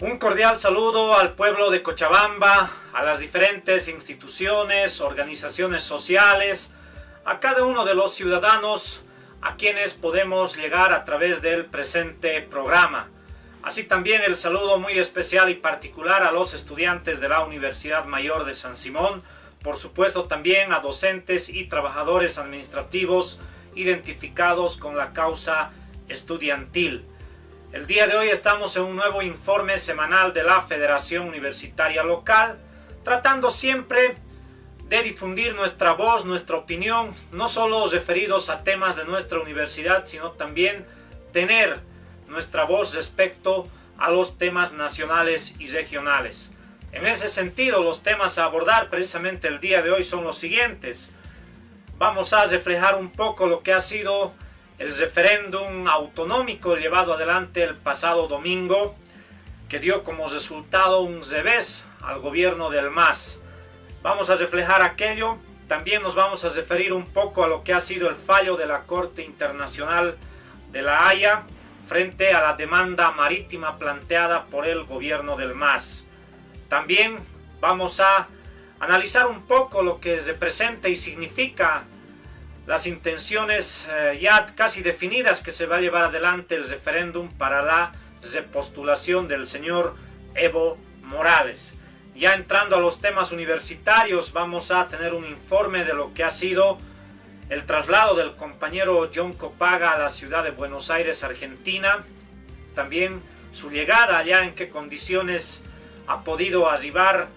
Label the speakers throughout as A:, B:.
A: Un cordial saludo al pueblo de Cochabamba, a las diferentes instituciones, organizaciones sociales, a cada uno de los ciudadanos a quienes podemos llegar a través del presente programa. Así también el saludo muy especial y particular a los estudiantes de la Universidad Mayor de San Simón, por supuesto también a docentes y trabajadores administrativos identificados con la causa estudiantil. El día de hoy estamos en un nuevo informe semanal de la Federación Universitaria Local, tratando siempre de difundir nuestra voz, nuestra opinión, no solo referidos a temas de nuestra universidad, sino también tener nuestra voz respecto a los temas nacionales y regionales. En ese sentido, los temas a abordar precisamente el día de hoy son los siguientes. Vamos a reflejar un poco lo que ha sido el referéndum autonómico llevado adelante el pasado domingo, que dio como resultado un revés al gobierno del MAS. Vamos a reflejar aquello. También nos vamos a referir un poco a lo que ha sido el fallo de la Corte Internacional de La Haya frente a la demanda marítima planteada por el gobierno del MAS. También vamos a analizar un poco lo que representa y significa las intenciones ya casi definidas que se va a llevar adelante el referéndum para la repostulación del señor Evo Morales. Ya entrando a los temas universitarios, vamos a tener un informe de lo que ha sido el traslado del compañero John Copaga a la ciudad de Buenos Aires, Argentina. También su llegada allá, en qué condiciones ha podido arribar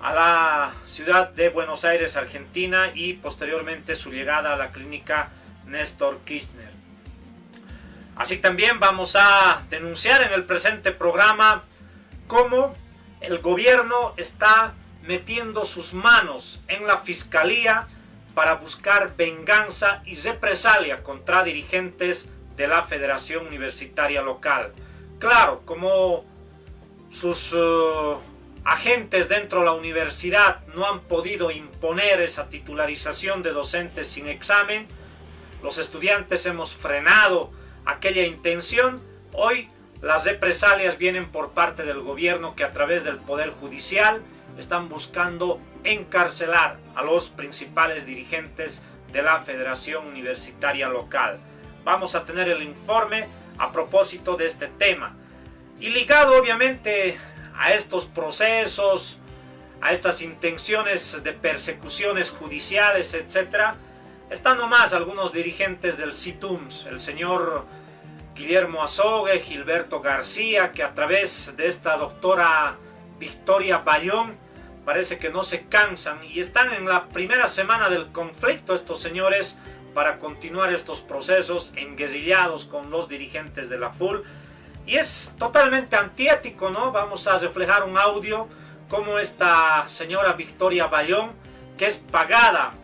A: a la ciudad de Buenos Aires, Argentina, y posteriormente su llegada a la clínica Néstor Kirchner. Así también vamos a denunciar en el presente programa cómo el gobierno está metiendo sus manos en la fiscalía para buscar venganza y represalia contra dirigentes de la Federación Universitaria Local. Claro, como sus agentes dentro de la universidad no han podido imponer esa titularización de docentes sin examen, los estudiantes hemos frenado aquella intención. Hoy las represalias vienen por parte del gobierno, que a través del Poder Judicial están buscando encarcelar a los principales dirigentes de la Federación Universitaria Local. Vamos a tener el informe a propósito de este tema. Y ligado obviamente a estos procesos, a estas intenciones de persecuciones judiciales, etc., están nomás algunos dirigentes del CITUMS, el señor Guillermo Azogue, Gilberto García, que a través de esta doctora Victoria Bayón parece que no se cansan y están en la primera semana del conflicto estos señores para continuar estos procesos enguerrillados con los dirigentes de la FUL. Y es totalmente antiético, ¿no? Vamos a reflejar un audio como esta señora Victoria Bayón, que es pagada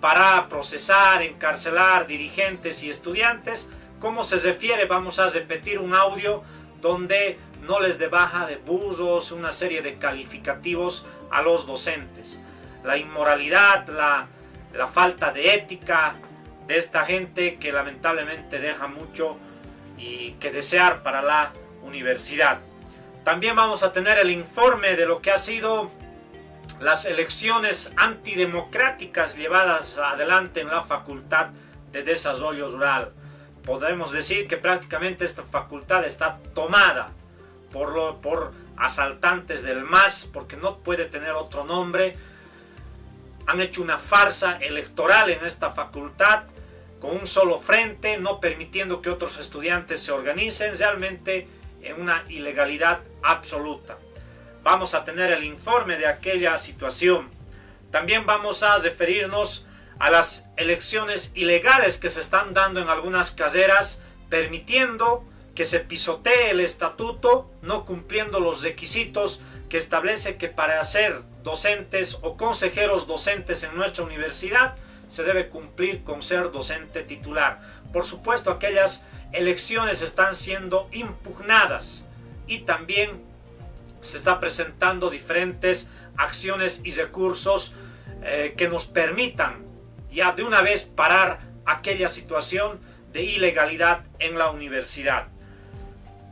A: para procesar, encarcelar dirigentes y estudiantes, cómo se refiere. Vamos a repetir un audio donde no les de baja de buzos, una serie de calificativos a los docentes. La inmoralidad, la falta de ética de esta gente que lamentablemente deja mucho y que desear para la universidad. También vamos a tener el informe de lo que ha sido las elecciones antidemocráticas llevadas adelante en la Facultad de Desarrollo Rural. Podemos decir que prácticamente esta facultad está tomada por asaltantes del MAS, porque no puede tener otro nombre. Han hecho una farsa electoral en esta facultad, con un solo frente, no permitiendo que otros estudiantes se organicen, realmente en una ilegalidad absoluta. Vamos a tener el informe de aquella situación. También vamos a referirnos a las elecciones ilegales que se están dando en algunas carreras, permitiendo que se pisotee el estatuto, no cumpliendo los requisitos que establece que para ser docentes o consejeros docentes en nuestra universidad se debe cumplir con ser docente titular. Por supuesto, aquellas elecciones están siendo impugnadas y también se está presentando diferentes acciones y recursos que nos permitan ya de una vez parar aquella situación de ilegalidad en la universidad.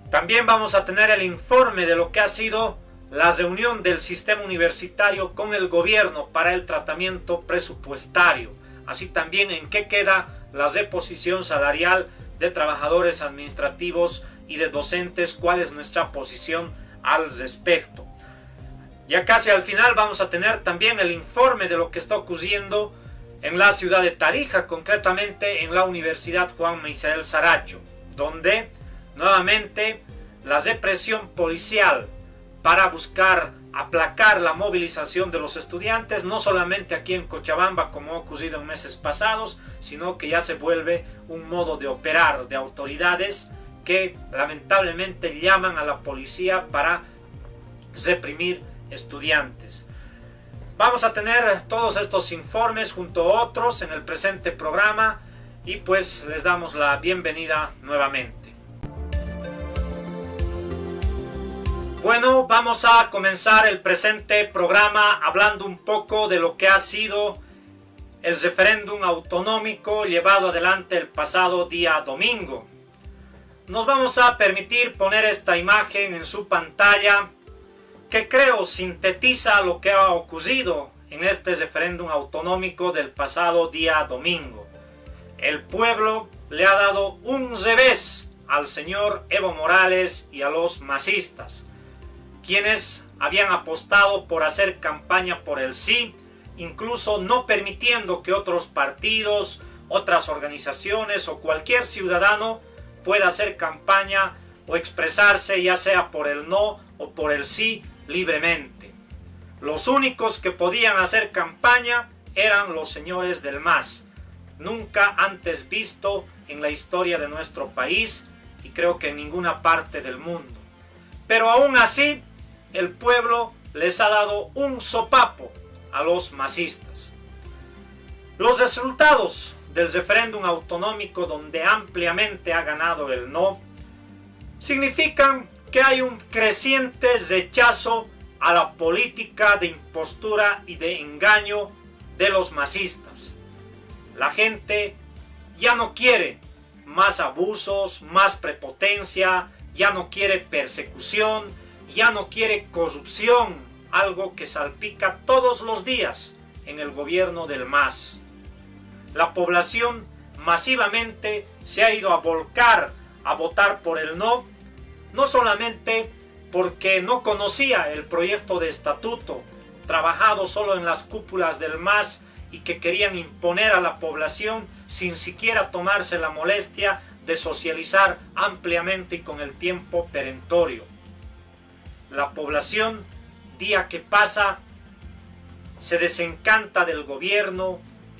A: También vamos a tener el informe de lo que ha sido la reunión del sistema universitario con el gobierno para el tratamiento presupuestario. Así también en qué queda la reposición salarial de trabajadores administrativos y de docentes, cuál es nuestra posición al respecto. Ya casi al final vamos a tener también el informe de lo que está ocurriendo en la ciudad de Tarija, concretamente en la Universidad Juan Misael Saracho, donde nuevamente la represión policial para buscar aplacar la movilización de los estudiantes, no solamente aquí en Cochabamba como ha ocurrido en meses pasados, sino que ya se vuelve un modo de operar de autoridades que lamentablemente llaman a la policía para reprimir estudiantes. Vamos a tener todos estos informes junto a otros en el presente programa y pues les damos la bienvenida nuevamente. Bueno, vamos a comenzar el presente programa hablando un poco de lo que ha sido el referéndum autonómico llevado adelante el pasado día domingo. Nos vamos a permitir poner esta imagen en su pantalla que creo sintetiza lo que ha ocurrido en este referéndum autonómico del pasado día domingo. El pueblo le ha dado un revés al señor Evo Morales y a los masistas, quienes habían apostado por hacer campaña por el sí, incluso no permitiendo que otros partidos, otras organizaciones o cualquier ciudadano pueda hacer campaña o expresarse ya sea por el no o por el sí libremente. Los únicos que podían hacer campaña eran los señores del MAS, nunca antes visto en la historia de nuestro país y creo que en ninguna parte del mundo. Pero aún así, el pueblo les ha dado un sopapo a los masistas. Los resultados del referéndum autonómico, donde ampliamente ha ganado el no, significan que hay un creciente rechazo a la política de impostura y de engaño de los masistas. La gente ya no quiere más abusos, más prepotencia, ya no quiere persecución, ya no quiere corrupción, algo que salpica todos los días en el gobierno del MAS. La población masivamente se ha ido a volcar a votar por el no, no solamente porque no conocía el proyecto de estatuto trabajado solo en las cúpulas del MAS y que querían imponer a la población sin siquiera tomarse la molestia de socializar ampliamente y con el tiempo perentorio. La población, día que pasa, se desencanta del gobierno,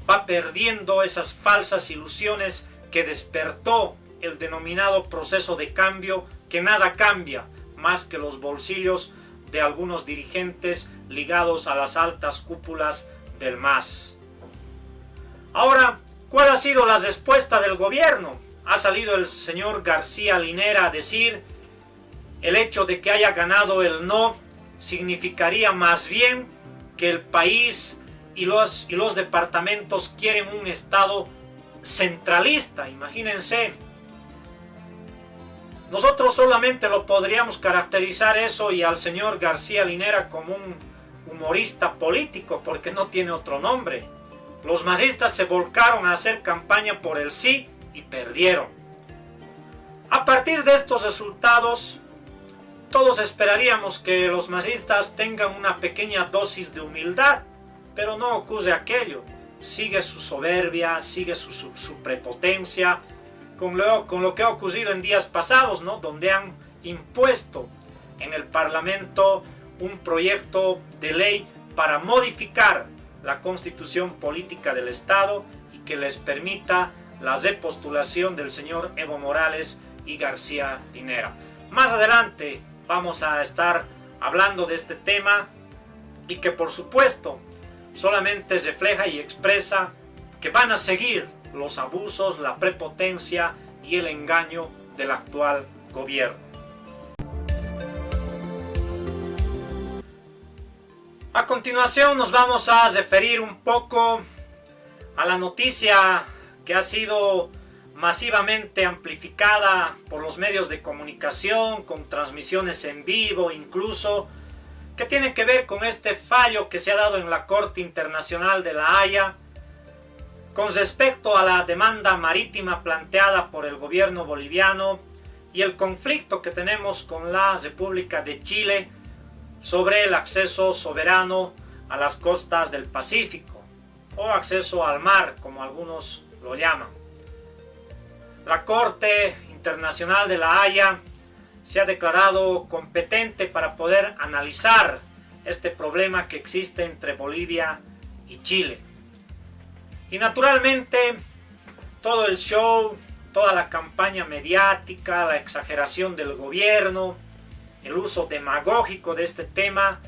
A: va perdiendo esas falsas ilusiones que despertó el denominado proceso de cambio, que nada cambia más que los bolsillos de algunos dirigentes ligados a las altas cúpulas del MAS. Ahora, ¿cuál ha sido la respuesta del gobierno? Ha salido el señor García Linera a decir: el hecho de que haya ganado el no significaría más bien que el país y los departamentos quieren un Estado centralista. Imagínense. Nosotros solamente lo podríamos caracterizar eso y al señor García Linera como un humorista político, porque no tiene otro nombre. Los masistas se volcaron a hacer campaña por el sí y perdieron. A partir de estos resultados, todos esperaríamos que los masistas tengan una pequeña dosis de humildad, pero no ocurre aquello. Sigue su soberbia, sigue su prepotencia, con lo que ha ocurrido en días pasados, ¿no? Donde han impuesto en el Parlamento un proyecto de ley para modificar la constitución política del Estado y que les permita la repostulación del señor Evo Morales y García Linera. Más adelante vamos a estar hablando de este tema y que por supuesto solamente refleja y expresa que van a seguir los abusos, la prepotencia y el engaño del actual gobierno. A continuación nos vamos a referir un poco a la noticia que ha sido masivamente amplificada por los medios de comunicación, con transmisiones en vivo incluso, que tiene que ver con este fallo que se ha dado en la Corte Internacional de La Haya con respecto a la demanda marítima planteada por el gobierno boliviano y el conflicto que tenemos con la República de Chile sobre el acceso soberano a las costas del Pacífico, o acceso al mar, como algunos lo llaman. La Corte Internacional de La Haya se ha declarado competente para poder analizar este problema que existe entre Bolivia y Chile. Y naturalmente, todo el show, toda la campaña mediática, la exageración del gobierno, el uso demagógico de este tema,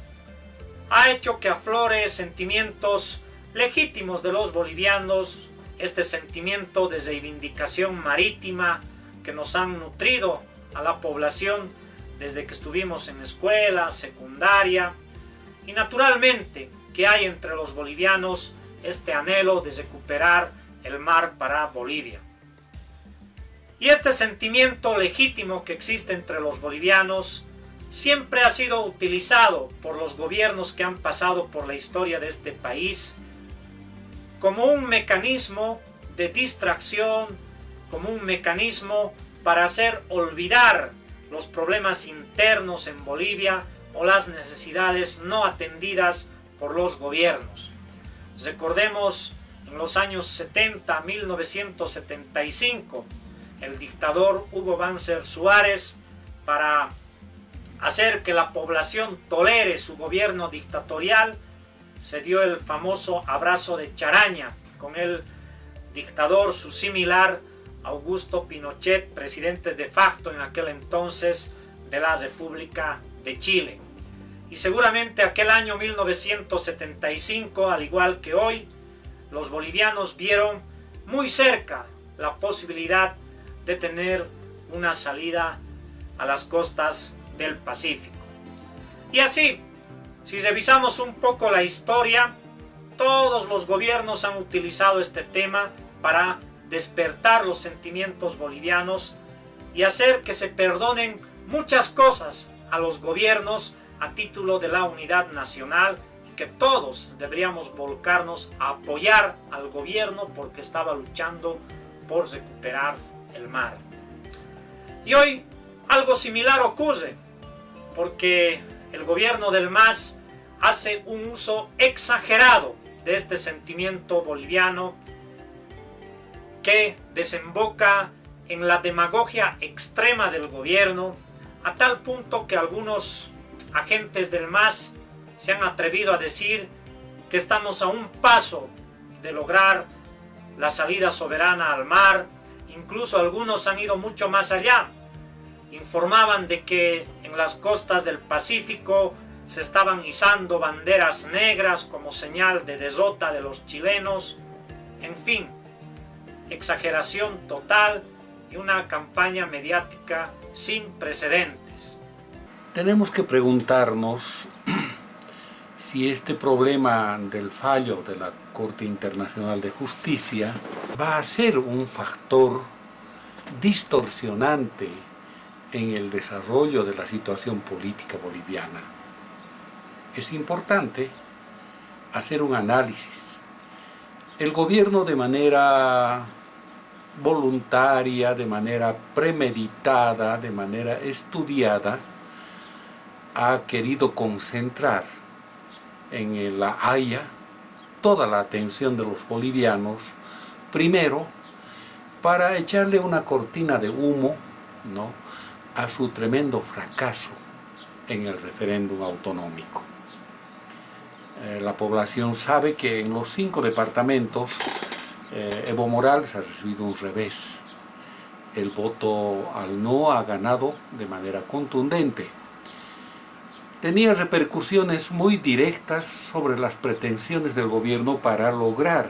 A: ha hecho que aflore sentimientos legítimos de los bolivianos, este sentimiento de reivindicación marítima que nos han nutrido a la población desde que estuvimos en escuela, secundaria, y naturalmente que hay entre los bolivianos este anhelo de recuperar el mar para Bolivia. Y este sentimiento legítimo que existe entre los bolivianos siempre ha sido utilizado por los gobiernos que han pasado por la historia de este país como un mecanismo de distracción, como un mecanismo para hacer olvidar los problemas internos en Bolivia o las necesidades no atendidas por los gobiernos. Recordemos en los años 70, 1975, el dictador Hugo Banzer Suárez, para hacer que la población tolere su gobierno dictatorial, se dio el famoso abrazo de charaña con el dictador, su similar, Augusto Pinochet, presidente de facto en aquel entonces de la República de Chile. Y seguramente aquel año 1975, al igual que hoy, los bolivianos vieron muy cerca la posibilidad de tener una salida a las costas del Pacífico. Y así, si revisamos un poco la historia, todos los gobiernos han utilizado este tema para despertar los sentimientos bolivianos y hacer que se perdonen muchas cosas a los gobiernos a título de la unidad nacional, y que todos deberíamos volcarnos a apoyar al gobierno porque estaba luchando por recuperar el mar. Y hoy algo similar ocurre, porque el gobierno del MAS hace un uso exagerado de este sentimiento boliviano que desemboca en la demagogia extrema del gobierno, a tal punto que algunos agentes del MAS se han atrevido a decir que estamos a un paso de lograr la salida soberana al mar. Incluso algunos han ido mucho más allá. Informaban de que en las costas del Pacífico se estaban izando banderas negras como señal de derrota de los chilenos. En fin, exageración total y una campaña mediática sin precedentes.
B: Tenemos que preguntarnos si este problema del fallo de la Corte Internacional de Justicia va a ser un factor distorsionante en el desarrollo de la situación política boliviana. Es importante hacer un análisis. El gobierno, de manera voluntaria, de manera premeditada, de manera estudiada, ha querido concentrar en La Haya toda la atención de los bolivianos, primero para echarle una cortina de humo, ¿no?, a su tremendo fracaso en el referéndum autonómico. La población sabe que en los 5 departamentos Evo Morales ha recibido un revés. El voto al no ha ganado de manera contundente. Tenía repercusiones muy directas sobre las pretensiones del gobierno para lograr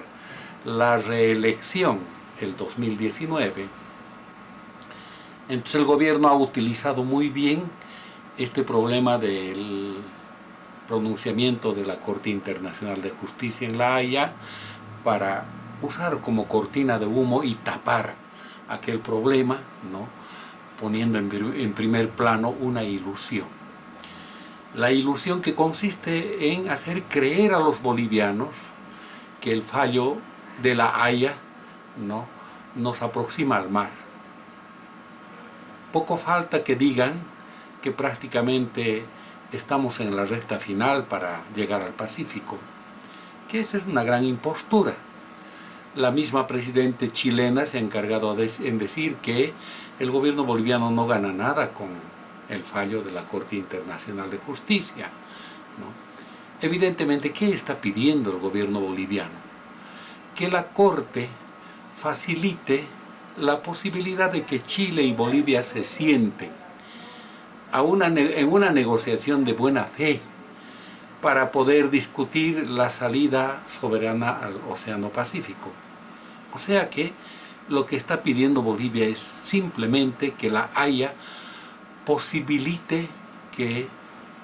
B: la reelección el 2019. Entonces el gobierno ha utilizado muy bien este problema del pronunciamiento de la Corte Internacional de Justicia en La Haya para usar como cortina de humo y tapar aquel problema, ¿no? Poniendo en primer plano una ilusión. La ilusión que consiste en hacer creer a los bolivianos que el fallo de La Haya, ¿no?, nos aproxima al mar. Poco falta que digan que prácticamente estamos en la recta final para llegar al Pacífico, que esa es una gran impostura. La misma presidenta chilena se ha encargado en decir que el gobierno boliviano no gana nada con el fallo de la Corte Internacional de Justicia, ¿no? Evidentemente, ¿qué está pidiendo el gobierno boliviano? Que la Corte facilite la posibilidad de que Chile y Bolivia se sienten en una negociación de buena fe para poder discutir la salida soberana al Océano Pacífico. O sea que lo que está pidiendo Bolivia es simplemente que La Haya posibilite que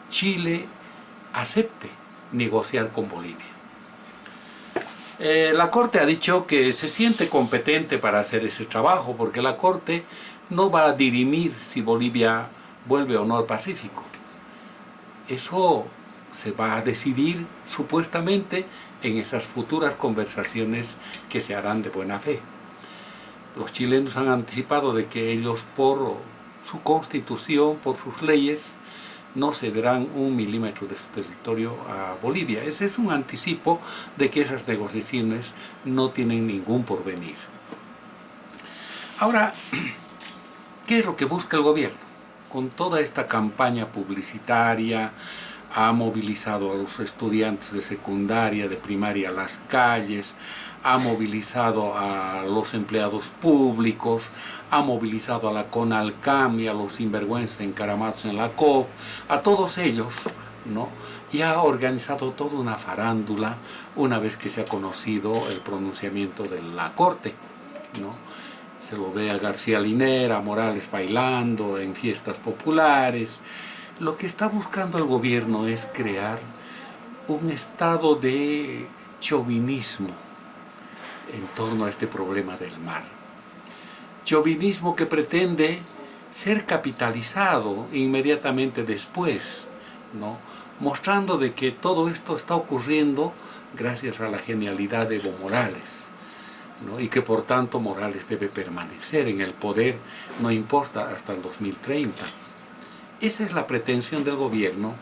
B: Chile acepte negociar con Bolivia. La Corte ha dicho que se siente competente para hacer ese trabajo, porque la Corte no va a dirimir si Bolivia vuelve o no al Pacífico. Eso se va a decidir supuestamente en esas futuras conversaciones que se harán de buena fe. Los chilenos han anticipado de que ellos, por su constitución, por sus leyes, no cederán 1 milímetro de su territorio a Bolivia. Ese es un anticipo de que esas negociaciones no tienen ningún porvenir. Ahora, ¿qué es lo que busca el gobierno? Con toda esta campaña publicitaria, ha movilizado a los estudiantes de secundaria, de primaria a las calles, ha movilizado a los empleados públicos, ha movilizado a la CONALCAM y a los sinvergüenzas encaramados en la COP, a todos ellos, ¿no? Y ha organizado toda una farándula una vez que se ha conocido el pronunciamiento de la Corte, ¿no? Se lo ve a García Linera, a Morales bailando en fiestas populares. Lo que está buscando el gobierno es crear un estado de chauvinismo en torno a este problema del mar. Chauvinismo que pretende ser capitalizado inmediatamente después, ¿no? Mostrando de que todo esto está ocurriendo gracias a la genialidad de Evo Morales, ¿no? Y que por tanto Morales debe permanecer en el poder, no importa, hasta el 2030. Esa es la pretensión del gobierno,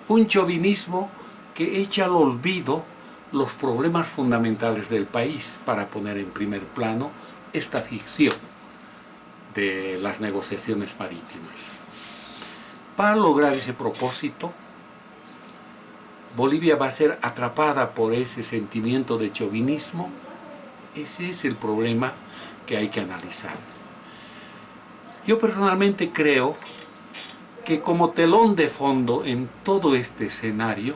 B: un chauvinismo que echa al olvido los problemas fundamentales del país para poner en primer plano esta ficción de las negociaciones marítimas. Para lograr ese propósito, Bolivia va a ser atrapada por ese sentimiento de chauvinismo. Ese es el problema que hay que analizar. Yo personalmente creo que como telón de fondo en todo este escenario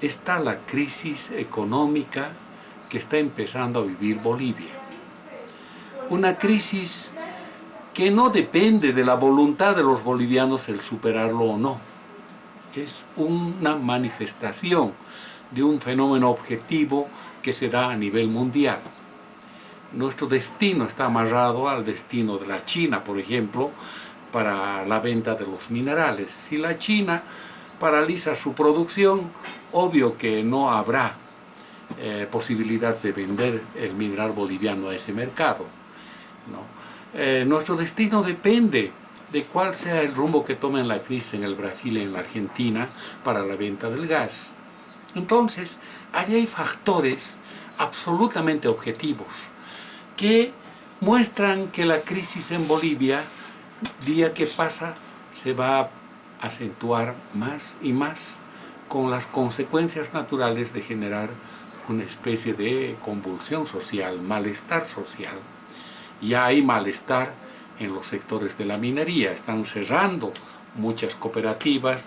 B: está la crisis económica que está empezando a vivir Bolivia. Una crisis que no depende de la voluntad de los bolivianos el superarlo o no. Es una manifestación de un fenómeno objetivo que se da a nivel mundial. Nuestro destino está amarrado al destino de la China, por ejemplo, para la venta de los minerales. Si la China paraliza su producción, obvio que no habrá posibilidad de vender el mineral boliviano a ese mercado, ¿no? Nuestro destino depende de cuál sea el rumbo que tomen la crisis en el Brasil y en la Argentina para la venta del gas. Entonces, allí hay factores absolutamente objetivos que muestran que la crisis en Bolivia, día que pasa, se va a acentuar más y más, con las consecuencias naturales de generar una especie de convulsión social, malestar social. Ya hay malestar en los sectores de la minería, están cerrando muchas cooperativas,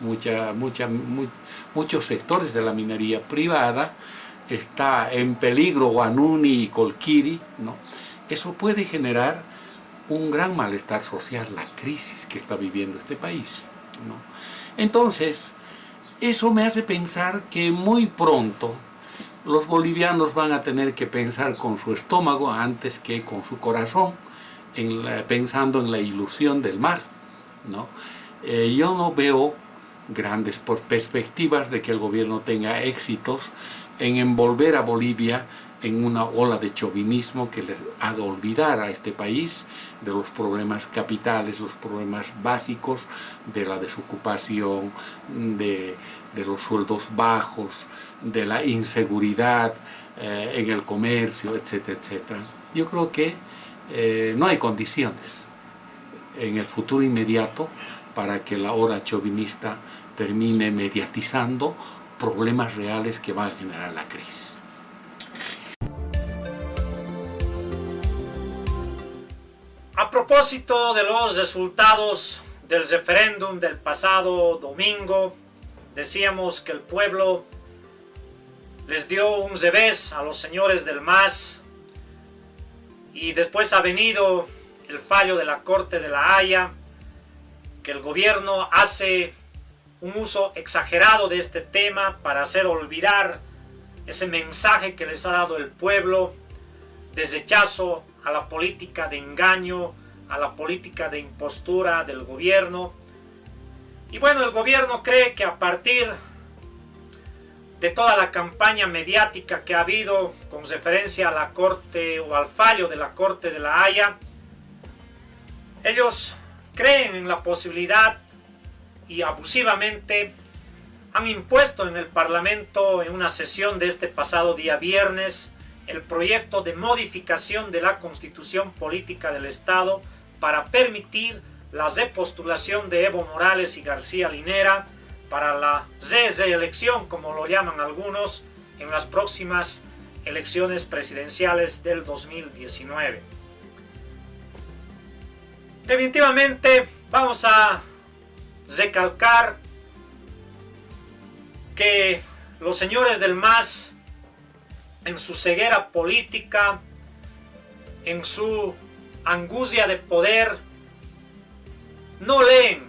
B: muchos sectores de la minería privada, está en peligro Guanuni y Colquiri, ¿no? Eso puede generar un gran malestar social, la crisis que está viviendo este país, ¿no? Entonces, eso me hace pensar que muy pronto los bolivianos van a tener que pensar con su estómago antes que con su corazón pensando en la ilusión del mar, ¿no? Yo no veo grandes perspectivas de que el gobierno tenga éxitos en envolver a Bolivia en una ola de chauvinismo que le haga olvidar a este país de los problemas capitales, los problemas básicos de la desocupación, de los sueldos bajos, de la inseguridad en el comercio, etcétera, etcétera. Yo creo que no hay condiciones en el futuro inmediato para que la ola chauvinista termine mediatizando problemas reales que van a generar la crisis.
A: A propósito de los resultados del referéndum del pasado domingo, decíamos que el pueblo les dio un revés a los señores del MAS y después ha venido el fallo de la Corte de la Haya, que el gobierno hace un uso exagerado de este tema para hacer olvidar ese mensaje que les ha dado el pueblo de rechazo a la política de engaño, a la política de impostura del gobierno. Y bueno, el gobierno cree que a partir de toda la campaña mediática que ha habido con referencia a la Corte o al fallo de la Corte de la Haya, ellos creen en la posibilidad y abusivamente han impuesto en el Parlamento en una sesión de este pasado día viernes el proyecto de modificación de la Constitución Política del Estado para permitir la repostulación de Evo Morales y García Linera para la reelección, como lo llaman algunos, en las próximas elecciones presidenciales del 2019. Definitivamente vamos a recalcar que los señores del MAS, en su ceguera política, en su angustia de poder, no leen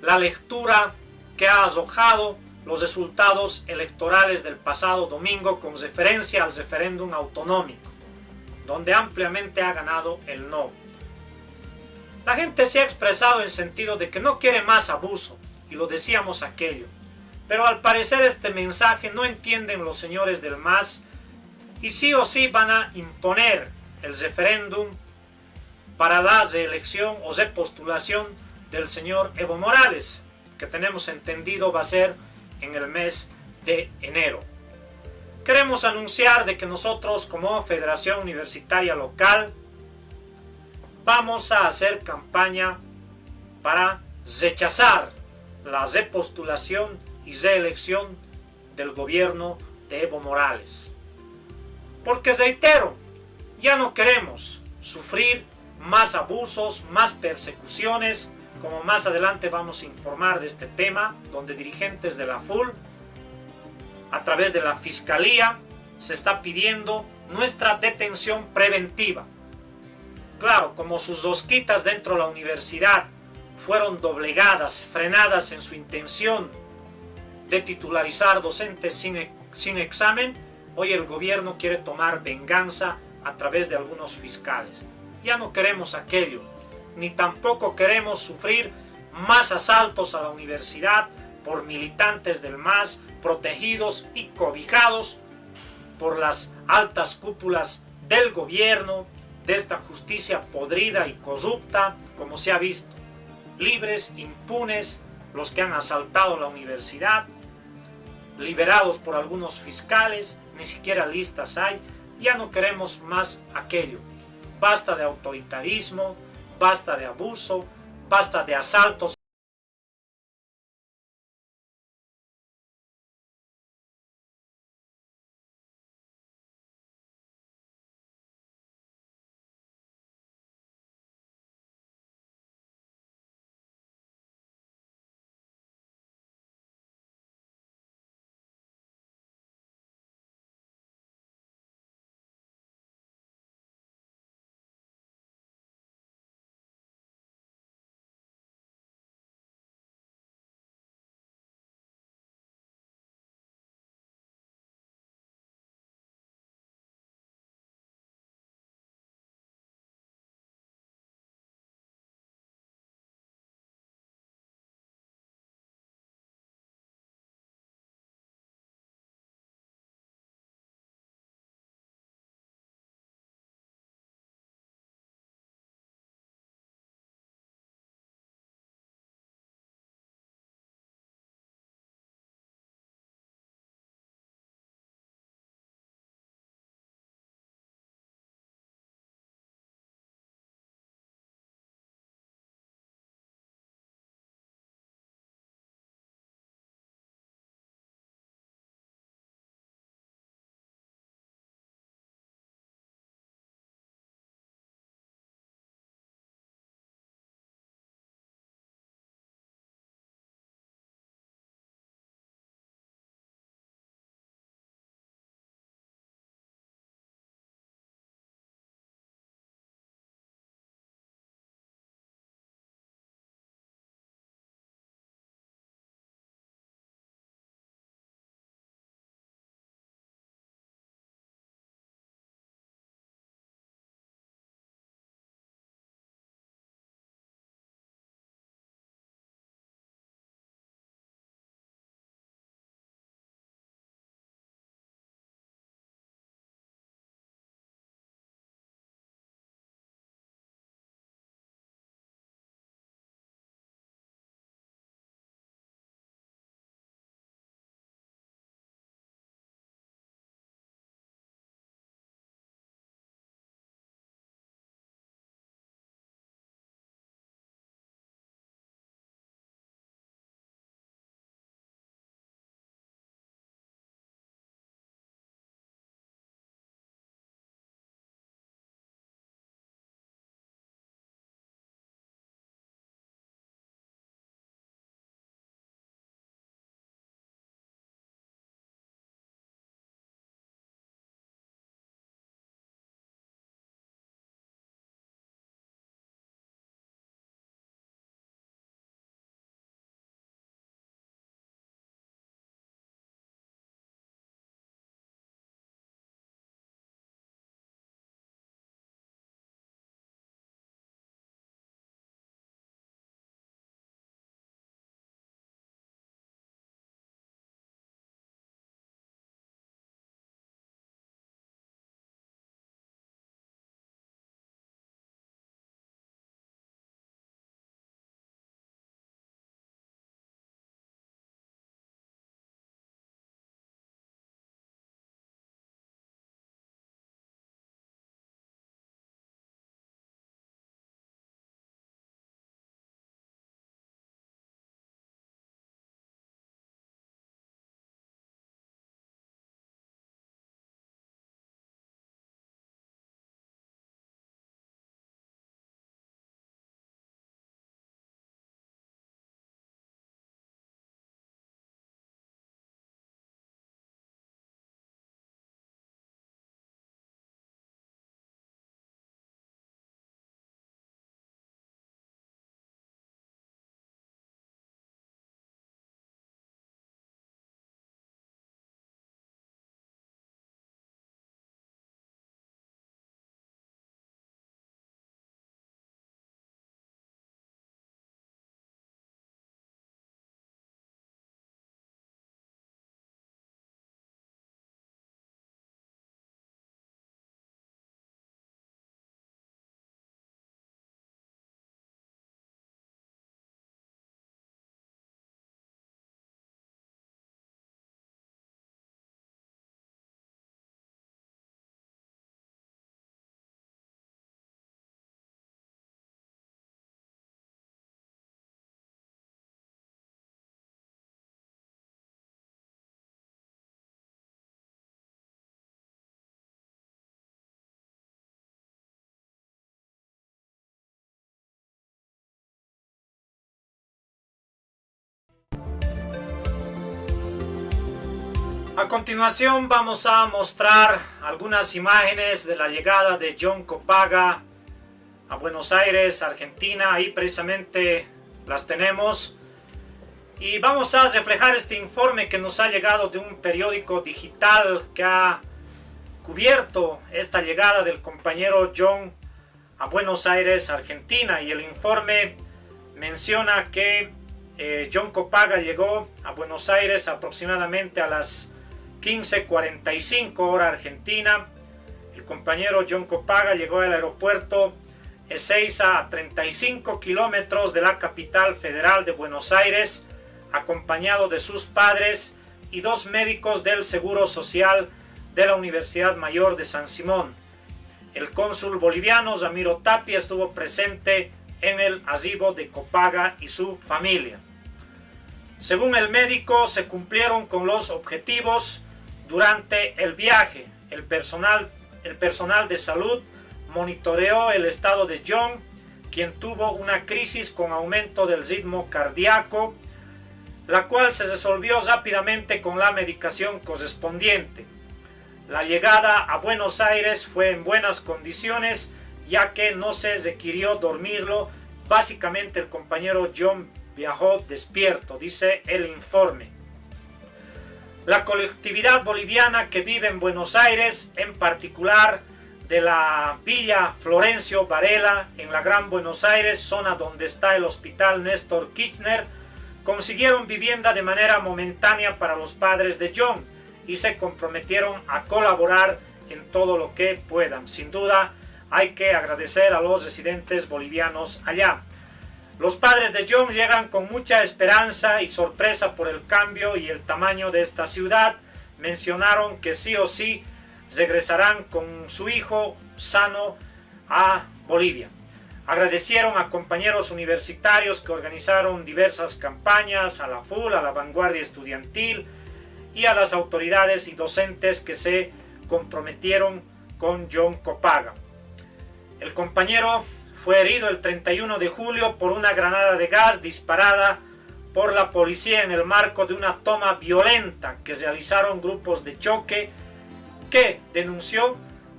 A: la lectura que ha arrojado los resultados electorales del pasado domingo con referencia al referéndum autonómico, donde ampliamente ha ganado el no. La gente se ha expresado en sentido de que no quiere más abuso, y lo decíamos aquello, pero al parecer este mensaje no entienden los señores del MAS y sí o sí van a imponer el referéndum para la reelección o repostulación del señor Evo Morales, que tenemos entendido va a ser en el mes de enero. Queremos anunciar de que nosotros como Federación Universitaria Local vamos a hacer campaña para rechazar la repostulación y reelección del gobierno de Evo Morales. Porque reitero, ya no queremos sufrir más abusos, más persecuciones, como más adelante vamos a informar de este tema, donde dirigentes de la FUL, a través de la Fiscalía, se está pidiendo nuestra detención preventiva. Claro, como sus rosquitas dentro de la universidad fueron doblegadas, frenadas en su intención de titularizar docentes sin examen, hoy el gobierno quiere tomar venganza a través de algunos fiscales. Ya no queremos aquello, ni tampoco queremos sufrir más asaltos a la universidad por militantes del MAS, protegidos y cobijados por las altas cúpulas del gobierno, de esta justicia podrida y corrupta, como se ha visto. Libres, impunes, los que han asaltado la universidad, liberados por algunos fiscales, ni siquiera listas hay. Ya no queremos más aquello. Basta de autoritarismo, basta de abuso, basta de asaltos A continuación vamos a mostrar algunas imágenes de la llegada de John Copaga a Buenos Aires, Argentina. Ahí precisamente las tenemos. Y vamos a reflejar este informe que nos ha llegado de un periódico digital que ha cubierto esta llegada del compañero John a Buenos Aires, Argentina. Y el informe menciona que John Copaga llegó a Buenos Aires aproximadamente a las 15:45 hora argentina. El compañero John Copaga llegó al aeropuerto Ezeiza a 35 kilómetros de la capital federal de Buenos Aires, acompañado de sus padres y 2 médicos del Seguro Social de la Universidad Mayor de San Simón. El cónsul boliviano Ramiro Tapia estuvo presente en el arribo de Copaga y su familia. Según el médico, se cumplieron con los objetivos durante el viaje. El personal de salud monitoreó el estado de John, quien tuvo una crisis con aumento del ritmo cardíaco, la cual se resolvió rápidamente con la medicación correspondiente. La llegada a Buenos Aires fue en buenas condiciones, ya que no se requirió dormirlo. Básicamente el compañero John viajó despierto, dice el informe. La colectividad boliviana que vive en Buenos Aires, en particular de la Villa Florencio Varela, en la Gran Buenos Aires, zona donde está el Hospital Néstor Kirchner, consiguieron vivienda de manera momentánea para los padres de John y se comprometieron a colaborar en todo lo que puedan. Sin duda, hay que agradecer a los residentes bolivianos allá. Los padres de John llegan con mucha esperanza y sorpresa por el cambio y el tamaño de esta ciudad. Mencionaron que sí o sí regresarán con su hijo sano a Bolivia. Agradecieron a compañeros universitarios que organizaron diversas campañas, a la FUL, a la Vanguardia Estudiantil y a las autoridades y docentes que se comprometieron con John Copaga. El compañero fue herido el 31 de julio por una granada de gas disparada por la policía en el marco de una toma violenta que realizaron grupos de choque que, denunció,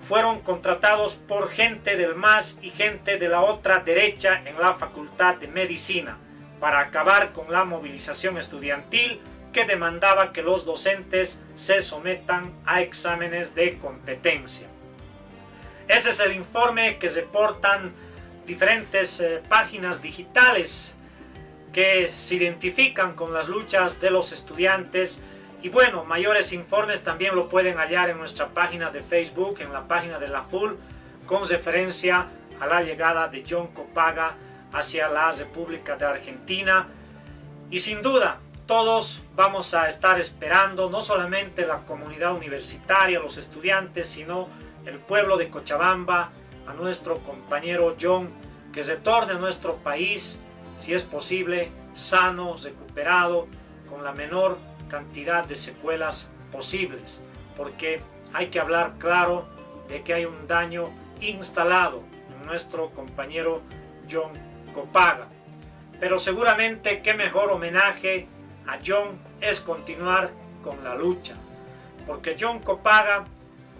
A: fueron contratados por gente del MAS y gente de la otra derecha en la Facultad de Medicina para acabar con la movilización estudiantil que demandaba que los docentes se sometan a exámenes de competencia. Ese es el informe que reportan diferentes páginas digitales que se identifican con las luchas de los estudiantes. Y bueno, mayores informes también lo pueden hallar en nuestra página de Facebook, en la página de la FUL, con referencia a la llegada de John Copaga hacia la República de Argentina. Y sin duda, todos vamos a estar esperando, no solamente la comunidad universitaria, los estudiantes, sino el pueblo de Cochabamba, a nuestro compañero John, que retorne a nuestro país, si es posible, sano, recuperado, con la menor cantidad de secuelas posibles, porque hay que hablar claro de que hay un daño instalado en nuestro compañero John Copaga. Pero seguramente qué mejor homenaje a John es continuar con la lucha, porque John Copaga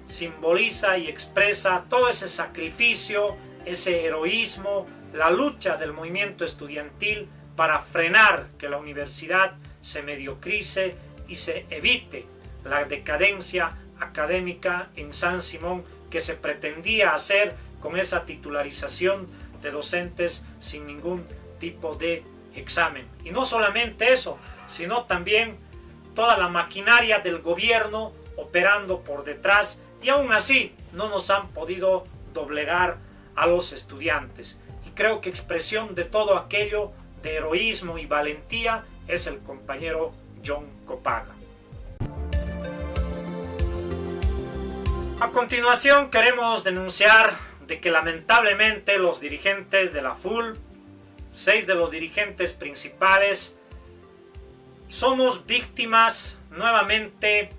A: simboliza y expresa todo ese sacrificio, ese heroísmo, la lucha del movimiento estudiantil para frenar que la universidad se mediocrice y se evite la decadencia académica en San Simón que se pretendía hacer con esa titularización de docentes sin ningún tipo de examen. Y no solamente eso, sino también toda la maquinaria del gobierno operando por detrás, y aún así no nos han podido doblegar a los estudiantes. Y creo que expresión de todo aquello de heroísmo y valentía es el compañero John Copaga. A continuación queremos denunciar de que lamentablemente los dirigentes de la FUL, 6 de los dirigentes principales, somos víctimas nuevamente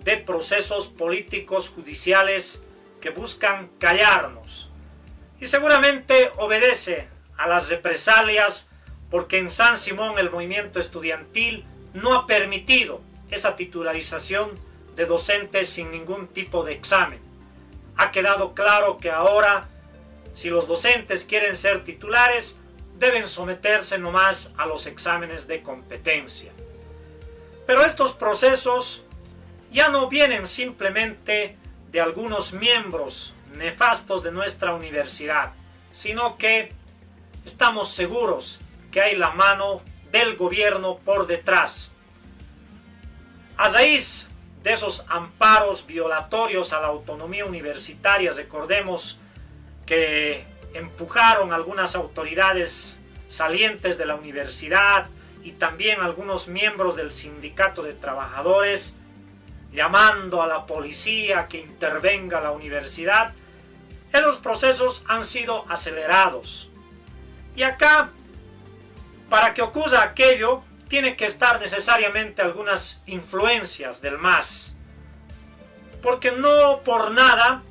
A: de procesos políticos judiciales que buscan callarnos. Y seguramente obedece a las represalias porque en San Simón el movimiento estudiantil no ha permitido esa titularización de docentes sin ningún tipo de examen. Ha quedado claro que ahora, si los docentes quieren ser titulares, deben someterse nomás a los exámenes de competencia. Pero estos procesos ya no vienen simplemente de algunos miembros nefastos de nuestra universidad, sino que estamos seguros que hay la mano del gobierno por detrás. A raíz de esos amparos violatorios a la autonomía universitaria, recordemos que empujaron algunas autoridades salientes de la universidad y también algunos miembros del sindicato de trabajadores, llamando a la policía que intervenga a la universidad. Esos procesos han sido acelerados. Y acá, para que ocurra aquello, tiene que estar necesariamente algunas influencias del MAS. Porque no por nada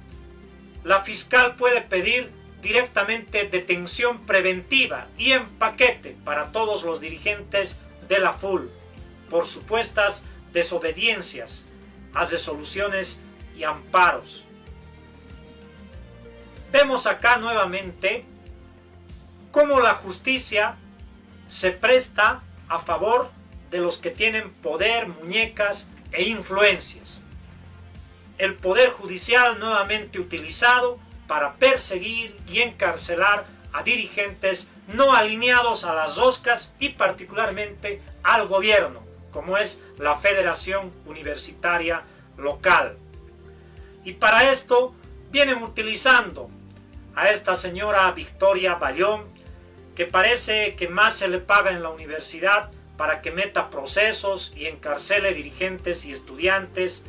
A: la fiscal puede pedir directamente detención preventiva y en paquete para todos los dirigentes de la FUL por supuestas desobediencias a resoluciones y amparos. Vemos acá nuevamente cómo la justicia se presta a favor de los que tienen poder, muñecas e influencias. El poder judicial nuevamente utilizado para perseguir y encarcelar a dirigentes no alineados a las roscas y particularmente al gobierno, como es la Federación Universitaria Local. Y para esto vienen utilizando a esta señora Victoria Bayón, que parece que más se le paga en la universidad para que meta procesos y encarcele dirigentes y estudiantes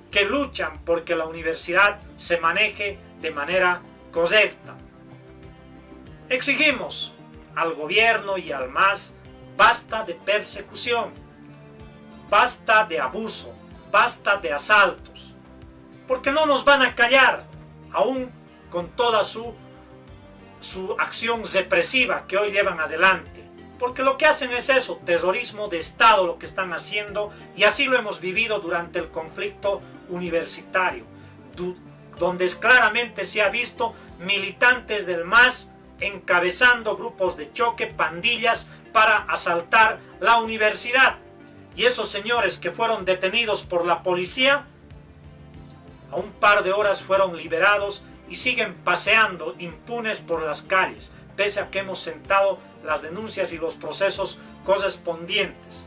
A: que luchan porque la universidad se maneje de manera correcta. Exigimos al gobierno y al MAS basta de persecución, basta de abuso, basta de asaltos, porque no nos van a callar, aún con toda su acción represiva que hoy llevan adelante, porque lo que hacen es eso, terrorismo de Estado lo que están haciendo, y así lo hemos vivido durante el conflicto universitario, donde claramente se ha visto militantes del MAS encabezando grupos de choque, pandillas, para asaltar la universidad. Y esos señores que fueron detenidos por la policía, a un par de horas fueron liberados y siguen paseando impunes por las calles, pese a que hemos sentado las denuncias y los procesos correspondientes.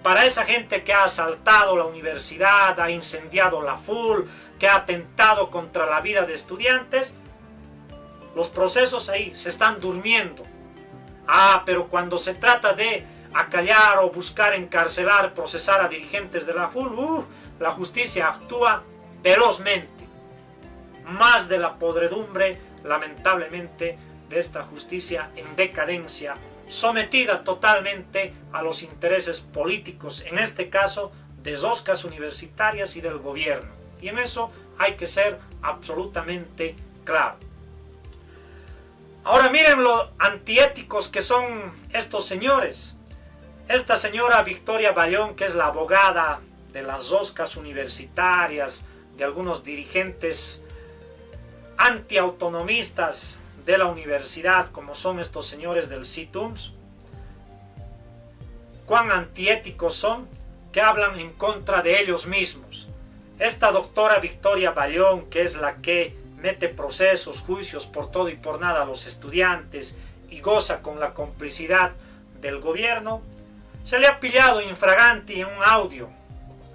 A: Para esa gente que ha asaltado la universidad, ha incendiado la FUL, que ha atentado contra la vida de estudiantes, los procesos ahí se están durmiendo. Pero cuando se trata de acallar o buscar encarcelar, procesar a dirigentes de la FUL, la justicia actúa velozmente. Más de la podredumbre, lamentablemente, de esta justicia en decadencia, sometida totalmente a los intereses políticos, en este caso de roscas universitarias y del gobierno. Y en eso hay que ser absolutamente claro. Ahora miren lo antiéticos que son estos señores. Esta señora Victoria Bayón, que es la abogada de las roscas universitarias, de algunos dirigentes antiautonomistas de la universidad, como son estos señores del CITUMS, cuán antiéticos son, que hablan en contra de ellos mismos. Esta doctora Victoria Bayón, que es la que mete procesos, juicios por todo y por nada a los estudiantes y goza con la complicidad del gobierno, se le ha pillado infraganti en un audio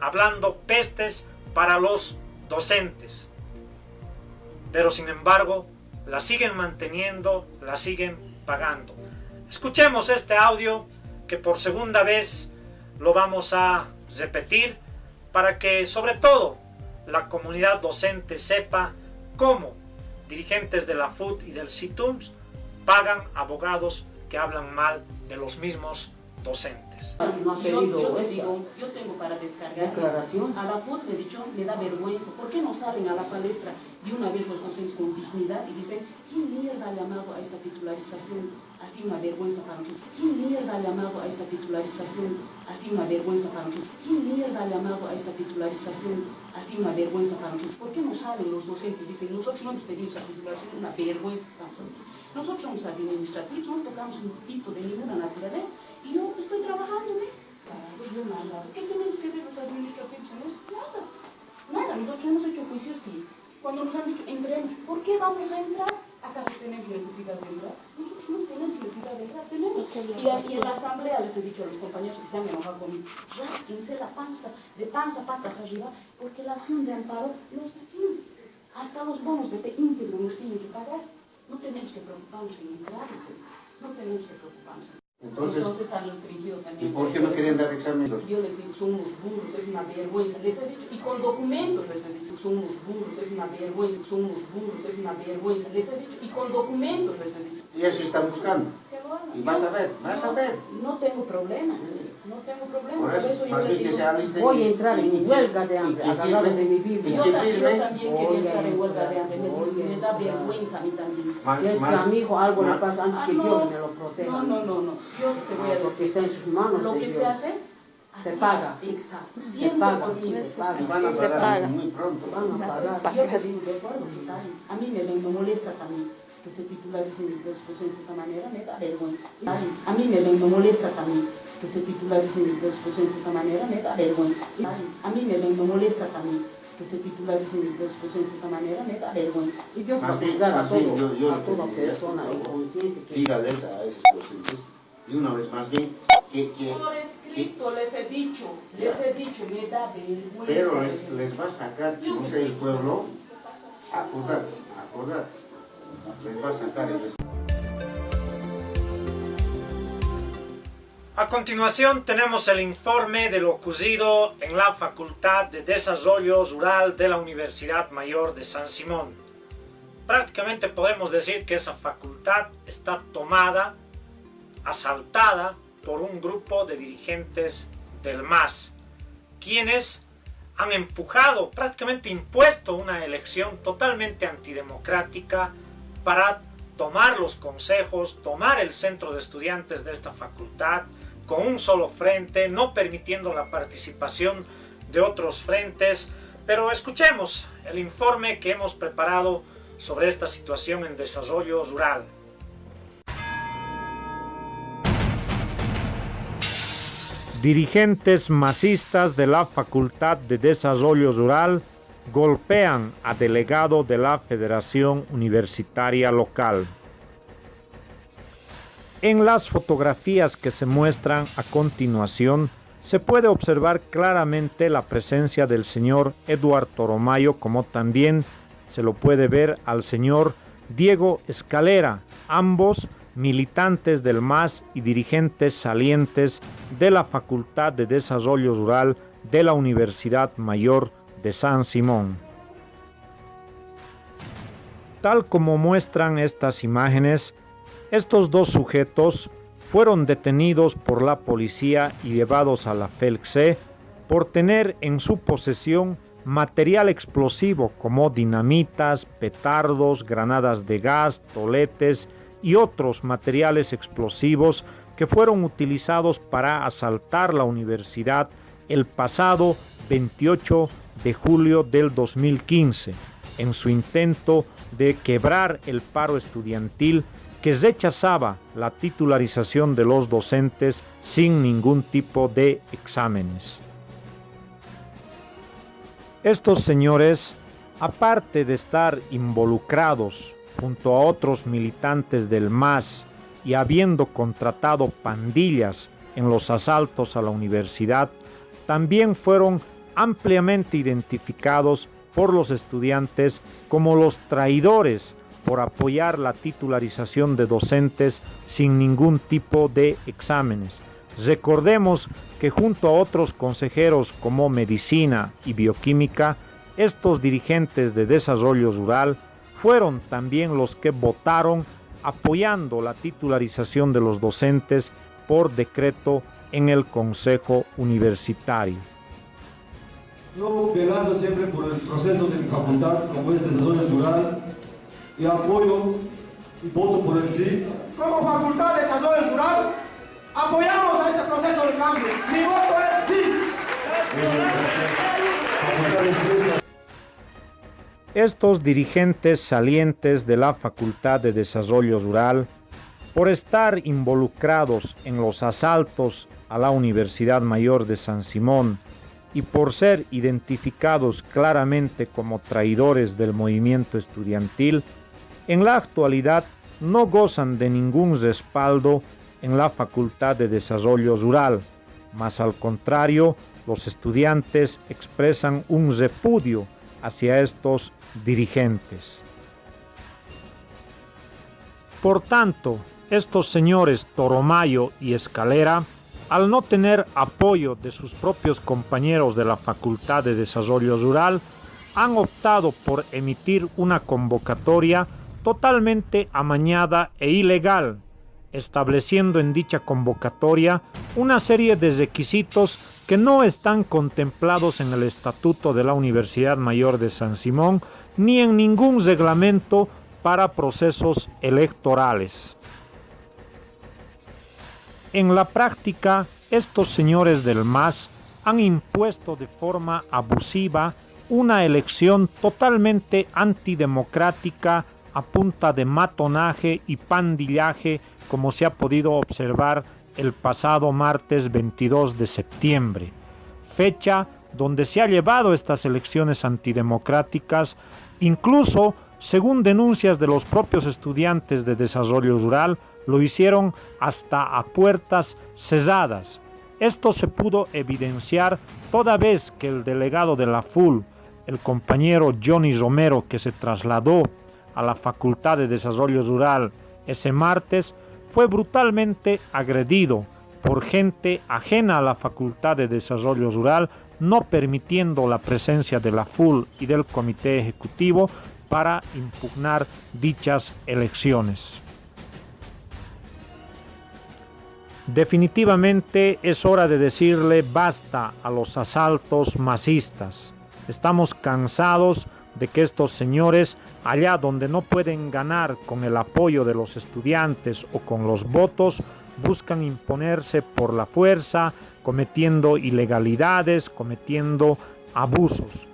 A: hablando pestes para los docentes. Pero sin embargo, la siguen manteniendo, la siguen pagando. Escuchemos este audio que por segunda vez lo vamos a repetir para que sobre todo la comunidad docente sepa cómo dirigentes de la FUT y del CITUMS pagan abogados que hablan mal de los mismos docentes. estudiantes.
C: No ha pedido yo tengo para descargar declaración. A la FUT le he dicho, me da vergüenza. ¿Por qué no salen a la palestra de una vez los docentes con dignidad y dicen, ¿quién mierda ha llamado a esta titularización? Así una vergüenza para nosotros. ¿Quién mierda ha llamado a esta titularización? Así una vergüenza para nosotros. ¿Quién mierda ha llamado a esta titularización? Así una vergüenza para nosotros. ¿Por qué no salen los docentes y dicen, nosotros no hemos pedido esa titularización? Una vergüenza que estamos aquí. Nosotros somos administrativos, no tocamos un pito de ninguna naturaleza y yo estoy trabajando, ¿no? ¿Qué tenemos que ver los administrativos en esto? Nada, nada. Nosotros hemos hecho juicios, sí. Cuando nos han dicho, entremos, ¿por qué vamos a entrar? ¿Acaso tenemos necesidad de entrar? Nosotros no tenemos necesidad de entrar, tenemos. Y en la asamblea les he dicho a los compañeros que se han enojado conmigo, rásquense la panza, de panza patas arriba, porque la acción de amparo los define. Hasta los bonos de té íntegro nos tienen que pagar. No tenemos que preocuparnos en entrar, no tenemos que preocuparnos. Entonces han restringido también.
D: ¿Y por qué no querían dar exámenes?
C: Yo les digo, son unos burros, es una vergüenza. Les he dicho, y con documentos les he dicho, son unos burros, es una vergüenza, son unos burros, es una vergüenza. Les he dicho, y con documentos les he dicho.
D: Y eso están buscando. Y vas a ver, vas a ver.
C: No tengo problema, no tengo problema.
D: Por eso
C: yo le digo,
E: voy a entrar en huelga de hambre, agarrado de mi Biblia.
C: Yo también quería entrar en huelga de hambre, me da vergüenza a mí también.
E: Si es que a mi hijo algo le pasa antes que Dios me lo proteja.
C: No. Yo te voy a decir.
E: Porque está en sus manos.
C: Lo que se hace,
E: se paga.
C: Exacto.
E: Se paga.
C: Se paga.
D: Van a pagar muy pronto.
E: Van a pagar.
C: Yo te digo, de acuerdo, a mí me molesta también que se titularicen mis exposiciones de esa manera, me da vergüenza. A mí me molesta también que se titularicen mis exposiciones de esa manera, me da vergüenza. A mí me molesta también que se titularicen mis exposiciones de esa manera, me da vergüenza.
E: Y yo para juzgar a toda persona inconsciente que...
D: Dígales a esos docentes, y una vez más bien, que
C: por escrito les he dicho, me da vergüenza.
D: Pero les va a sacar, no sé, el pueblo, acordarse. Les va a sacar ellos.
A: A continuación tenemos el informe de lo ocurrido en la Facultad de Desarrollo Rural de la Universidad Mayor de San Simón. Prácticamente podemos decir que esa facultad está tomada, asaltada por un grupo de dirigentes del MAS, quienes han empujado, prácticamente impuesto una elección totalmente antidemocrática para tomar los consejos, tomar el centro de estudiantes de esta facultad con un solo frente, no permitiendo la participación de otros frentes. Pero escuchemos el informe que hemos preparado sobre esta situación en desarrollo rural. Dirigentes masistas de la Facultad de Desarrollo Rural golpean a delegado de la Federación Universitaria Local. En las fotografías que se muestran a continuación, se puede observar claramente la presencia del señor Eduardo Toromayo, como también se lo puede ver al señor Diego Escalera, ambos militantes del MAS y dirigentes salientes de la Facultad de Desarrollo Rural de la Universidad Mayor de San Simón. Tal como muestran estas imágenes, estos dos sujetos fueron detenidos por la policía y llevados a la FELCSE por tener en su posesión material explosivo como dinamitas, petardos, granadas de gas, toletes y otros materiales explosivos que fueron utilizados para asaltar la universidad el pasado 28 de julio del 2015, en su intento de quebrar el paro estudiantil que rechazaba la titularización de los docentes sin ningún tipo de exámenes. Estos señores, aparte de estar involucrados junto a otros militantes del MAS y habiendo contratado pandillas en los asaltos a la universidad, también fueron ampliamente identificados por los estudiantes como los traidores por apoyar la titularización de docentes sin ningún tipo de exámenes. Recordemos que junto a otros consejeros como Medicina y Bioquímica, estos dirigentes de desarrollo rural fueron también los que votaron apoyando la titularización de los docentes por decreto en el Consejo Universitario.
F: Yo, velando siempre por el proceso de mi facultad, como es desarrollo rural, y apoyo y voto por el sí.
G: Como Facultad de Desarrollo Rural, apoyamos a este proceso de cambio. Mi voto es sí.
A: Estos dirigentes salientes de la Facultad de Desarrollo Rural, por estar involucrados en los asaltos a la Universidad Mayor de San Simón y por ser identificados claramente como traidores del movimiento estudiantil, en la actualidad no gozan de ningún respaldo en la Facultad de Desarrollo Rural, más al contrario, los estudiantes expresan un repudio hacia estos dirigentes. Por tanto, estos señores Toromayo y Escalera, al no tener apoyo de sus propios compañeros de la Facultad de Desarrollo Rural, han optado por emitir una convocatoria totalmente amañada e ilegal, estableciendo en dicha convocatoria una serie de requisitos que no están contemplados en el Estatuto de la Universidad Mayor de San Simón ni en ningún reglamento para procesos electorales. En la práctica, estos señores del MAS han impuesto de forma abusiva una elección totalmente antidemocrática a punta de matonaje y pandillaje, como se ha podido observar el pasado martes 22 de septiembre, fecha donde se ha llevado estas elecciones antidemocráticas, incluso, según denuncias de los propios estudiantes de desarrollo rural, lo hicieron hasta a puertas cerradas. Esto se pudo evidenciar toda vez que el delegado de la FUL, el compañero Johnny Romero, que se trasladó a la Facultad de Desarrollo Rural ese martes, fue brutalmente agredido por gente ajena a la Facultad de Desarrollo Rural, no permitiendo la presencia de la FUL y del Comité Ejecutivo para impugnar dichas elecciones. Definitivamente es hora de decirle basta a los asaltos masistas. Estamos cansados de que estos señores, allá donde no pueden ganar con el apoyo de los estudiantes o con los votos, buscan imponerse por la fuerza, cometiendo ilegalidades, cometiendo abusos.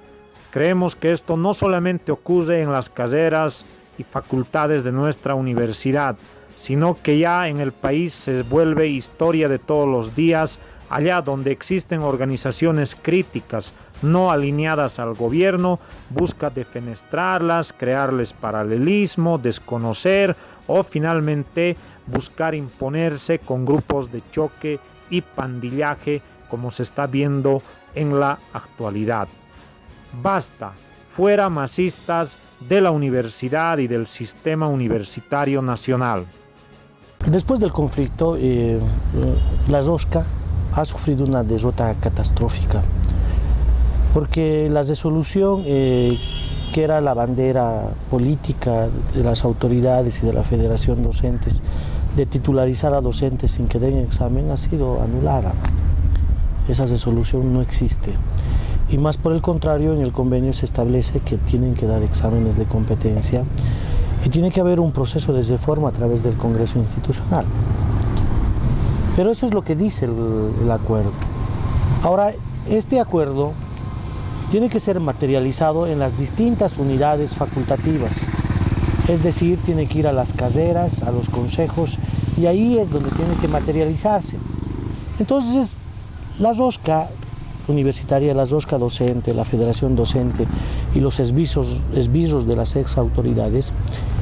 A: Creemos que esto no solamente ocurre en las carreras y facultades de nuestra universidad, sino que ya en el país se vuelve historia de todos los días, allá donde existen organizaciones críticas no alineadas al gobierno, busca defenestrarlas, crearles paralelismo, desconocer o finalmente buscar imponerse con grupos de choque y pandillaje, como se está viendo en la actualidad. Basta, fuera masistas de la universidad y del sistema universitario nacional.
H: Después del conflicto, la Rosca ha sufrido una derrota catastrófica, porque la resolución que era la bandera política de las autoridades y de la Federación Docentes de titularizar a docentes sin que den examen ha sido anulada. Esa resolución no existe. Y más por el contrario, en el convenio se establece que tienen que dar exámenes de competencia y tiene que haber un proceso de reforma a través del Congreso Institucional. Pero eso es lo que dice el acuerdo. Ahora, este acuerdo tiene que ser materializado en las distintas unidades facultativas. Es decir, tiene que ir a las carreras, a los consejos, y ahí es donde tiene que materializarse. Entonces, la rosca universitaria, la rosca docente, la Federación Docente y los esbirros de las ex autoridades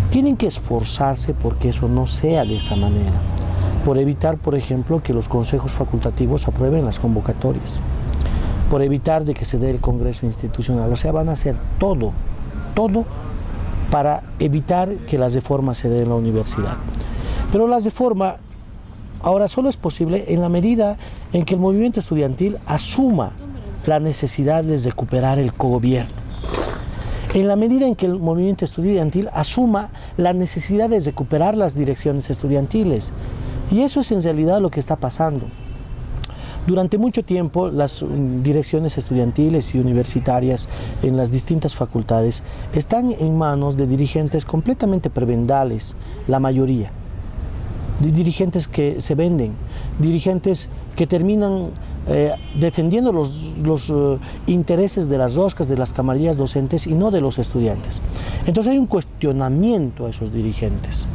H: tienen que esforzarse porque eso no sea de esa manera, por evitar, por ejemplo, que los consejos facultativos aprueben las convocatorias, por evitar de que se dé el Congreso Institucional. O sea, van a hacer todo para evitar que la reforma se dé en la universidad. Pero la reforma ahora solo es posible en la medida en que el movimiento estudiantil asuma la necesidad de recuperar el cogobierno. En la medida en que el movimiento estudiantil asuma la necesidad de recuperar las direcciones estudiantiles. Y eso es en realidad lo que está pasando. Durante mucho tiempo las direcciones estudiantiles y universitarias en las distintas facultades están en manos de dirigentes completamente prebendales, la mayoría. De dirigentes que se venden, dirigentes que terminan defendiendo los intereses de las roscas, de las camarillas docentes y no de los estudiantes. Entonces hay un cuestionamiento a esos dirigentes.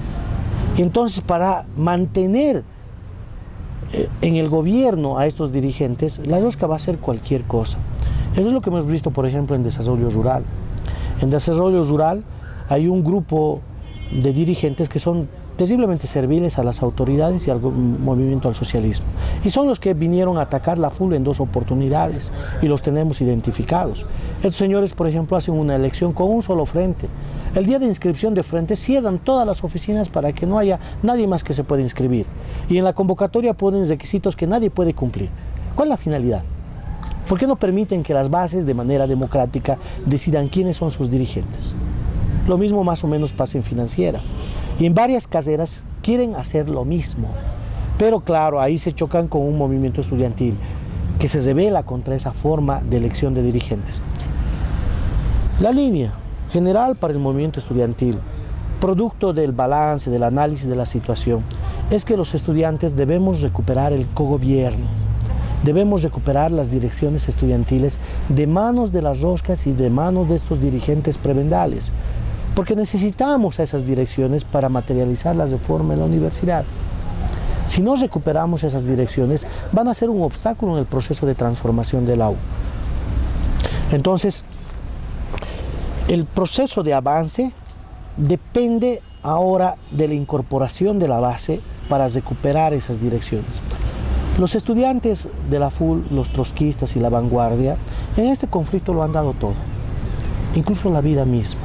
H: Y entonces para mantener en el gobierno a estos dirigentes, la rosca va a hacer cualquier cosa. Eso es lo que hemos visto, por ejemplo, en desarrollo rural. En desarrollo rural hay un grupo de dirigentes que son terriblemente serviles a las autoridades y al movimiento al socialismo. Y son los que vinieron a atacar la FUL en 2 oportunidades y los tenemos identificados. Estos señores, por ejemplo, hacen una elección con un solo frente. El día de inscripción de frente cierran todas las oficinas para que no haya nadie más que se pueda inscribir. Y en la convocatoria ponen requisitos que nadie puede cumplir. ¿Cuál es la finalidad? ¿Por qué no permiten que las bases de manera democrática decidan quiénes son sus dirigentes? Lo mismo más o menos pasa en financiera. Y en varias carreras quieren hacer lo mismo. Pero claro, ahí se chocan con un movimiento estudiantil que se rebela contra esa forma de elección de dirigentes. La línea general para el movimiento estudiantil, producto del balance, del análisis de la situación, es que los estudiantes debemos recuperar el cogobierno. Debemos recuperar las direcciones estudiantiles de manos de las roscas y de manos de estos dirigentes prebendales, porque necesitamos a esas direcciones para materializar la reforma en la universidad. Si no recuperamos esas direcciones, van a ser un obstáculo en el proceso de transformación del AU. Entonces, el proceso de avance depende ahora de la incorporación de la base para recuperar esas direcciones. Los estudiantes de la FUL, los trotskistas y la vanguardia, en este conflicto lo han dado todo, incluso la vida misma.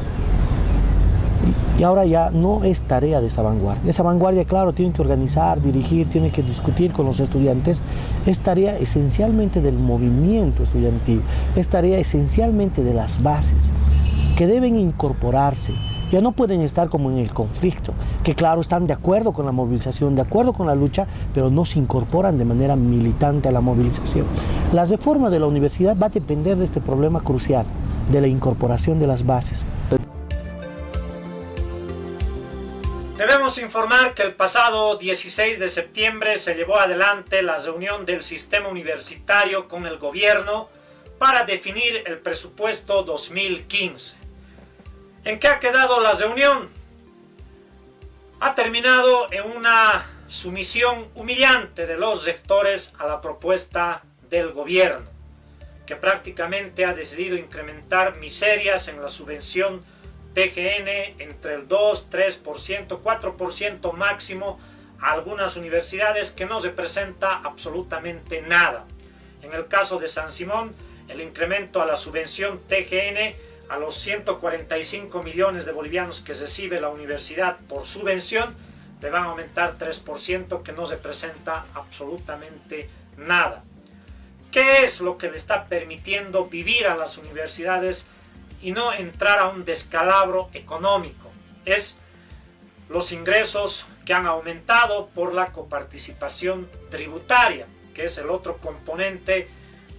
H: Y ahora ya no es tarea de esa vanguardia. Esa vanguardia, claro, tiene que organizar, dirigir, tiene que discutir con los estudiantes. Es tarea esencialmente del movimiento estudiantil, es tarea esencialmente de las bases, que deben incorporarse. Ya no pueden estar como en el conflicto, que claro, están de acuerdo con la movilización, de acuerdo con la lucha, pero no se incorporan de manera militante a la movilización. La reforma de la universidad va a depender de este problema crucial, de la incorporación de las bases.
A: Debemos informar que el pasado 16 de septiembre se llevó adelante la reunión del sistema universitario con el gobierno para definir el presupuesto 2015. ¿En qué ha quedado la reunión? Ha terminado en una sumisión humillante de los rectores a la propuesta del gobierno, que prácticamente ha decidido incrementar miserias en la subvención TGN entre el 2, 3%, 4% máximo a algunas universidades, que no representa absolutamente nada. En el caso de San Simón, el incremento a la subvención TGN a los 145 millones de bolivianos que recibe la universidad por subvención, le van a aumentar 3%, que no representa absolutamente nada. ¿Qué es lo que le está permitiendo vivir a las universidades y no entrar a un descalabro económico? Es los ingresos que han aumentado por la coparticipación tributaria, que es el otro componente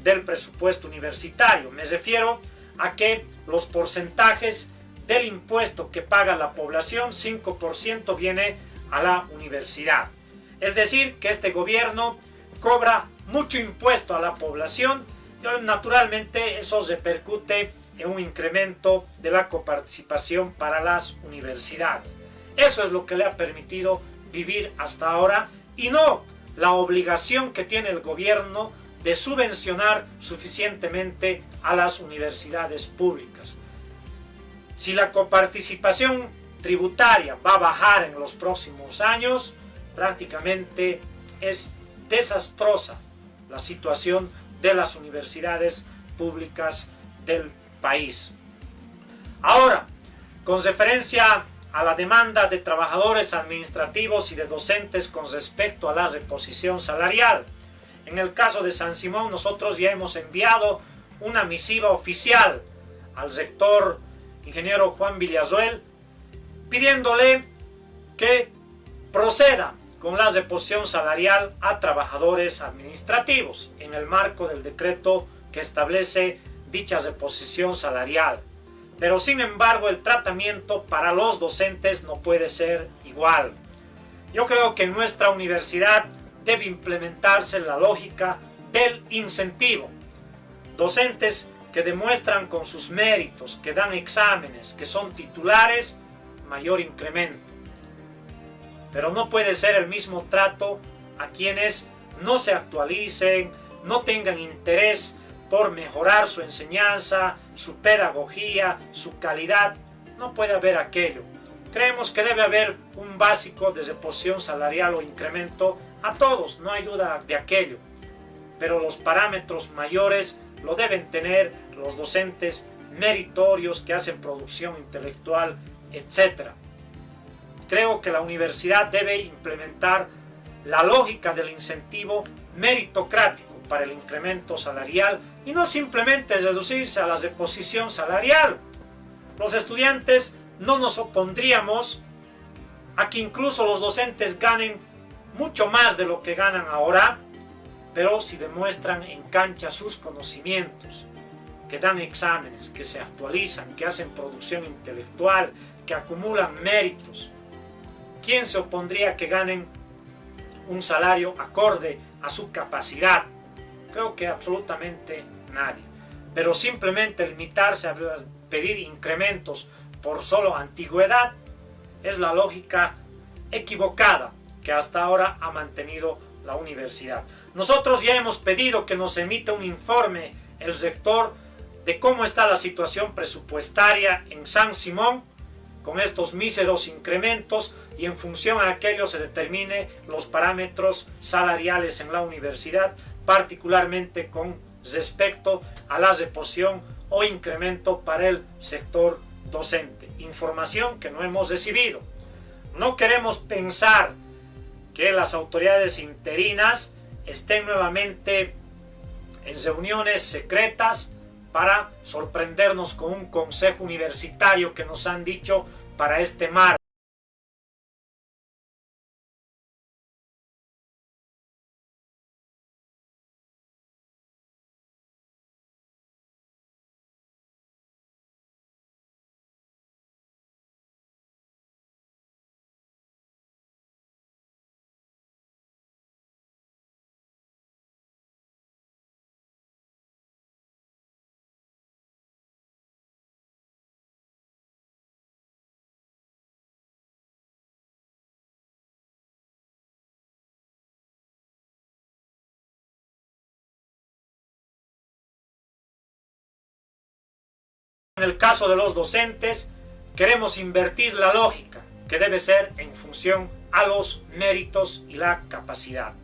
A: del presupuesto universitario. Me refiero a que los porcentajes del impuesto que paga la población, 5% viene a la universidad. Es decir, que este gobierno cobra mucho impuesto a la población y naturalmente eso repercute en un incremento de la coparticipación para las universidades. Eso es lo que le ha permitido vivir hasta ahora, y no la obligación que tiene el gobierno de subvencionar suficientemente a las universidades públicas. Si la coparticipación tributaria va a bajar en los próximos años, prácticamente es desastrosa la situación de las universidades públicas del país. Ahora, con referencia a la demanda de trabajadores administrativos y de docentes con respecto a la reposición salarial, en el caso de San Simón, nosotros ya hemos enviado una misiva oficial al rector ingeniero Juan Villazuel, pidiéndole que proceda con la reposición salarial a trabajadores administrativos en el marco del decreto que establece dicha reposición salarial. Pero sin embargo el tratamiento para los docentes no puede ser igual. Yo creo que en nuestra universidad debe implementarse la lógica del incentivo. Docentes que demuestran con sus méritos, que dan exámenes, que son titulares, mayor incremento. Pero no puede ser el mismo trato a quienes no se actualicen, no tengan interés por mejorar su enseñanza, su pedagogía, su calidad. No puede haber aquello. Creemos que debe haber un básico de reposición salarial o incremento a todos, no hay duda de aquello. Pero los parámetros mayores lo deben tener los docentes meritorios que hacen producción intelectual, etc. Creo que la universidad debe implementar la lógica del incentivo meritocrático para el incremento salarial y no simplemente reducirse a la reposición salarial. Los estudiantes no nos opondríamos a que incluso los docentes ganen mucho más de lo que ganan ahora, pero si demuestran en cancha sus conocimientos, que dan exámenes, que se actualizan, que hacen producción intelectual, que acumulan méritos. ¿Quién se opondría a que ganen un salario acorde a su capacidad? Creo que absolutamente nadie. Pero simplemente limitarse a pedir incrementos por solo antigüedad es la lógica equivocada que hasta ahora ha mantenido la universidad. Nosotros ya hemos pedido que nos emita un informe el rector de cómo está la situación presupuestaria en San Simón con estos míseros incrementos y en función a aquello se determine los parámetros salariales en la universidad, particularmente con respecto a la reposición o incremento para el sector docente. Información que no hemos recibido. No queremos pensar que las autoridades interinas estén nuevamente en reuniones secretas para sorprendernos con un consejo universitario que nos han dicho para este marco. En el caso de los docentes, queremos invertir la lógica, que debe ser en función a los méritos y la capacidad.